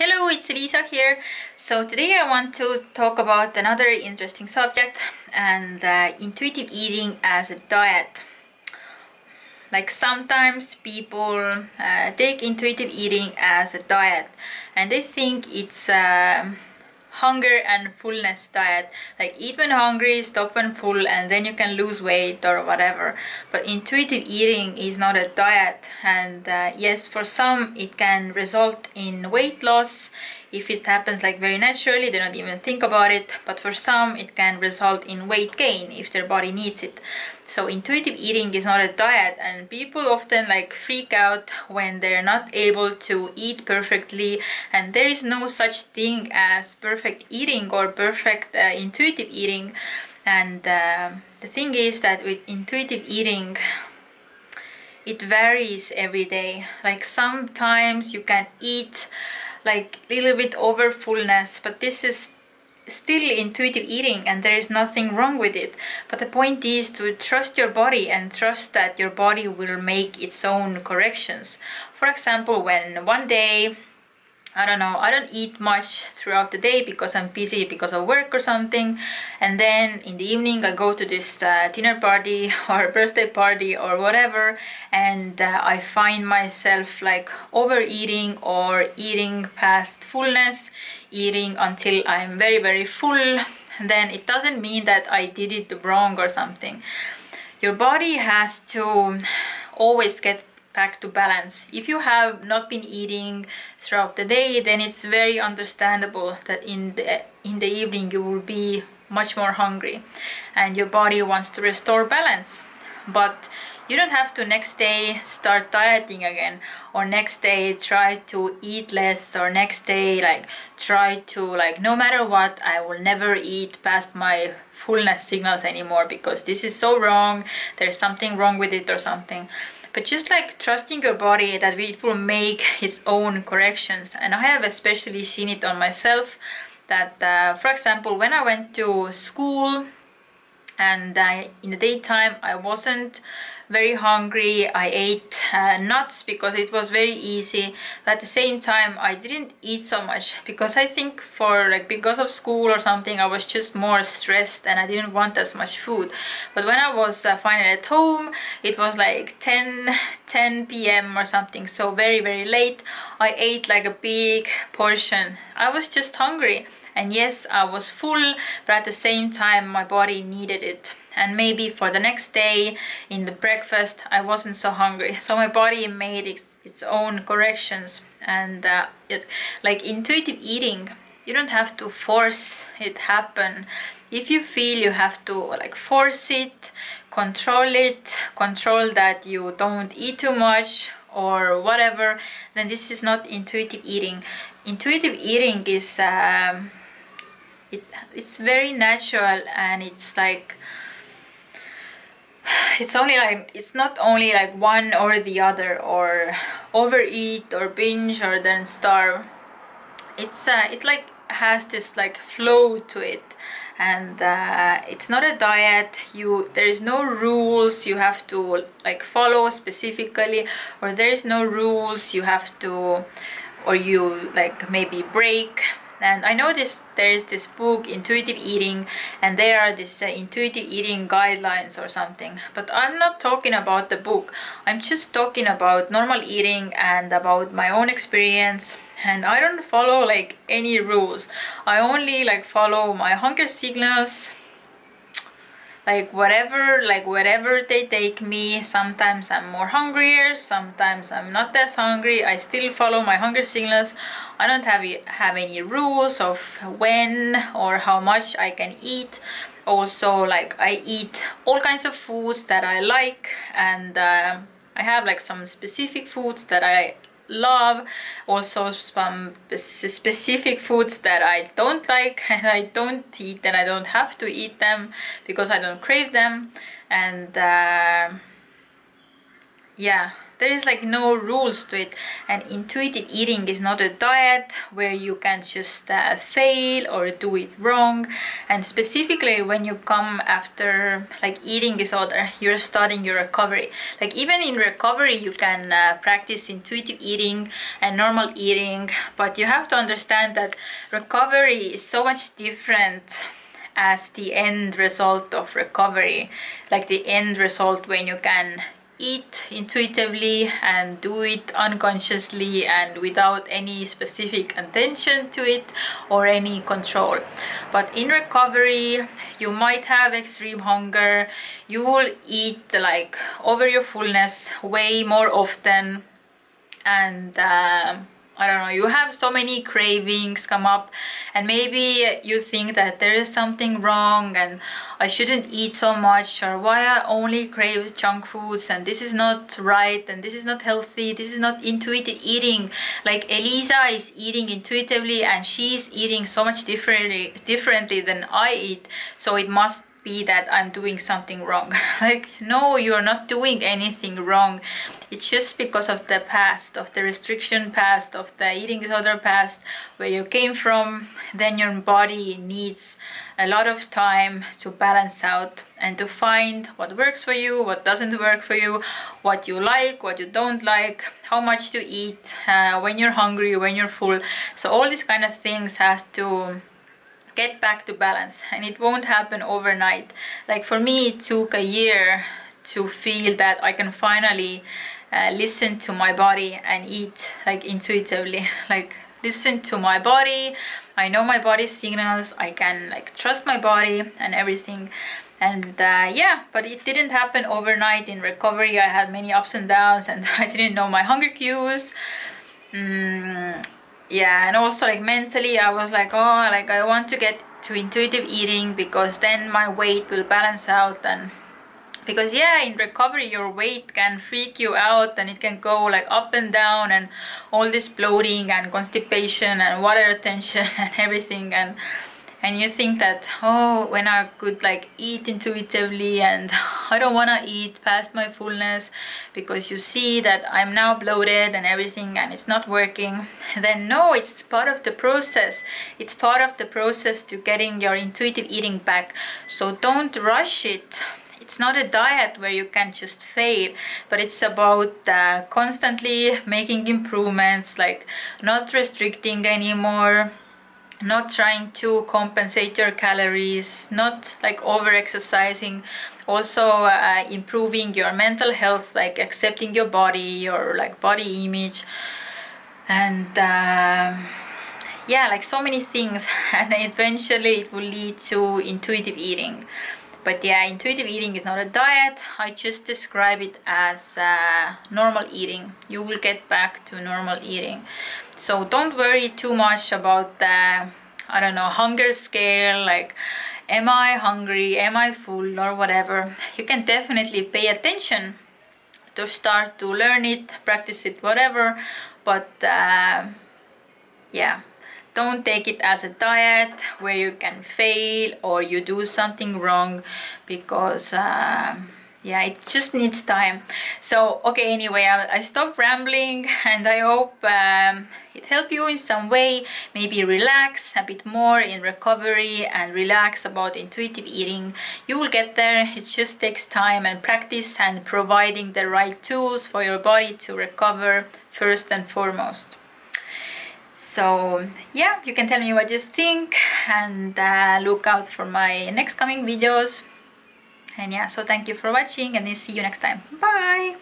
Hello, it's Lisa here. So today I want to talk about another interesting subject and intuitive eating as a diet. Like sometimes people take intuitive eating as a diet and they think it's hunger and fullness diet, like eat when hungry, stop when full, and then you can lose weight or whatever. But intuitive eating is not a diet, and yes, for some it can result in weight loss if it happens like very naturally, they don't even think about it. But for some it can result in weight gain if their body needs it. So intuitive eating is not a diet, and people often like freak out when they're not able to eat perfectly, and there is no such thing as perfect eating or perfect intuitive eating. And the thing is that with intuitive eating, it varies every day. Like sometimes you can eat like a little bit over fullness, but this is still intuitive eating and there is nothing wrong with it. But the point is to trust your body and trust that your body will make its own corrections. For example, when one day, I don't know, I don't eat much throughout the day because I'm busy because of work or something, and then in the evening I go to this dinner party or birthday party or whatever, and I find myself like overeating or eating past fullness, eating until I'm very full. Then it doesn't mean that I did it wrong or something. Your body has to always get back to balance. If you have not been eating throughout the day, then it's very understandable that in the evening you will be much more hungry and your body wants to restore balance. But you don't have to next day start dieting again, or next day try to eat less, or next day like try to like no matter what I will never eat past my fullness signals anymore because this is so wrong, there's something wrong with it or something. But just like trusting your body that it will make its own corrections. And I have especially seen it on myself that for example, when I went to school and in the daytime I wasn't very hungry, I ate nuts because it was very easy. But at the same time I didn't eat so much because I think because of school or something I was just more stressed and I didn't want as much food. But when I was finally at home, it was like 10 p.m. or something, so very late. I ate like a big portion. I was just hungry, and yes, I was full, but at the same time my body needed it. And maybe for the next day in the breakfast I wasn't so hungry, so my body made its own corrections. And like intuitive eating, you don't have to force it happen. If you feel you have to like force it, control that you don't eat too much or whatever, then this is not intuitive eating. Intuitive eating is it's very natural, and it's like it's not only like one or the other, or overeat or binge or then starve. It's like has this like flow to it, and it's not a diet. There is no rules you have to like follow specifically, or there is no rules you have to, or you like maybe break. And I know there is this book Intuitive Eating, and there are this intuitive eating guidelines or something, but I'm not talking about the book. I'm just talking about normal eating and about my own experience. And I don't follow like any rules. I only like follow my hunger signals, like wherever they take me. Sometimes I'm more hungrier, sometimes I'm not as hungry. I still follow my hunger signals. I don't have any rules of when or how much I can eat. Also, like I eat all kinds of foods that I like, and I have like some specific foods that I love, also some specific foods that I don't like and I don't eat, and I don't have to eat them because I don't crave them. And yeah, there is like no rules to it. And intuitive eating is not a diet where you can just fail or do it wrong. And specifically when you come after like eating disorder, you're starting your recovery. Like even in recovery you can practice intuitive eating and normal eating, but you have to understand that recovery is so much different as the end result of recovery. Like the end result when you can eat intuitively and do it unconsciously and without any specific intention to it or any control. But in recovery you might have extreme hunger, you will eat like over your fullness way more often, and I don't know, you have so many cravings come up, and maybe you think that there is something wrong and I shouldn't eat so much, or why I only crave junk foods, and this is not right, and this is not healthy, this is not intuitive eating. Like Elisa is eating intuitively and she's eating so much differently than I eat, so it must be that I'm doing something wrong. Like, no, you're not doing anything wrong. It's just because of the past, of the restriction past, of the eating disorder past, where you came from. Then your body needs a lot of time to balance out and to find what works for you, what doesn't work for you, what you like, what you don't like, how much to eat, when you're hungry, when you're full. So all these kind of things has to get back to balance, and it won't happen overnight. Like for me it took a year to feel that I can finally listen to my body and eat like intuitively. Like listen to my body, I know my body's signals, I can like trust my body and everything. And yeah, but it didn't happen overnight. In recovery I had many ups and downs, and I didn't know my hunger cues. Yeah, and also like mentally I was like, oh, like I want to get to intuitive eating because then my weight will balance out. And because yeah, in recovery your weight can freak you out and it can go like up and down, and all this bloating and constipation and water retention and everything. And you think that, oh, when I could like eat intuitively and I don't want to eat past my fullness because you see that I'm now bloated and everything and it's not working. Then no, it's part of the process. It's part of the process to getting your intuitive eating back. So don't rush it. It's not a diet where you can just fail, but it's about constantly making improvements, like not restricting anymore, not trying to compensate your calories, not like over exercising, also improving your mental health, like accepting your body, your like body image, and yeah, like so many things. And eventually it will lead to intuitive eating. But yeah, intuitive eating is not a diet. I just describe it as normal eating. You will get back to normal eating. So don't worry too much about the, I don't know, hunger scale, like am I hungry, am I full, or whatever. You can definitely pay attention to start to learn it, practice it, whatever. But yeah, don't take it as a diet where you can fail or you do something wrong, because yeah, it just needs time. So okay, anyway, I stop rambling, and I hope it helped you in some way. Maybe relax a bit more in recovery and relax about intuitive eating. You will get there. It just takes time and practice and providing the right tools for your body to recover first and foremost. So yeah, you can tell me what you think, and look out for my next coming videos. And yeah, so thank you for watching, and I'll see you next time. Bye!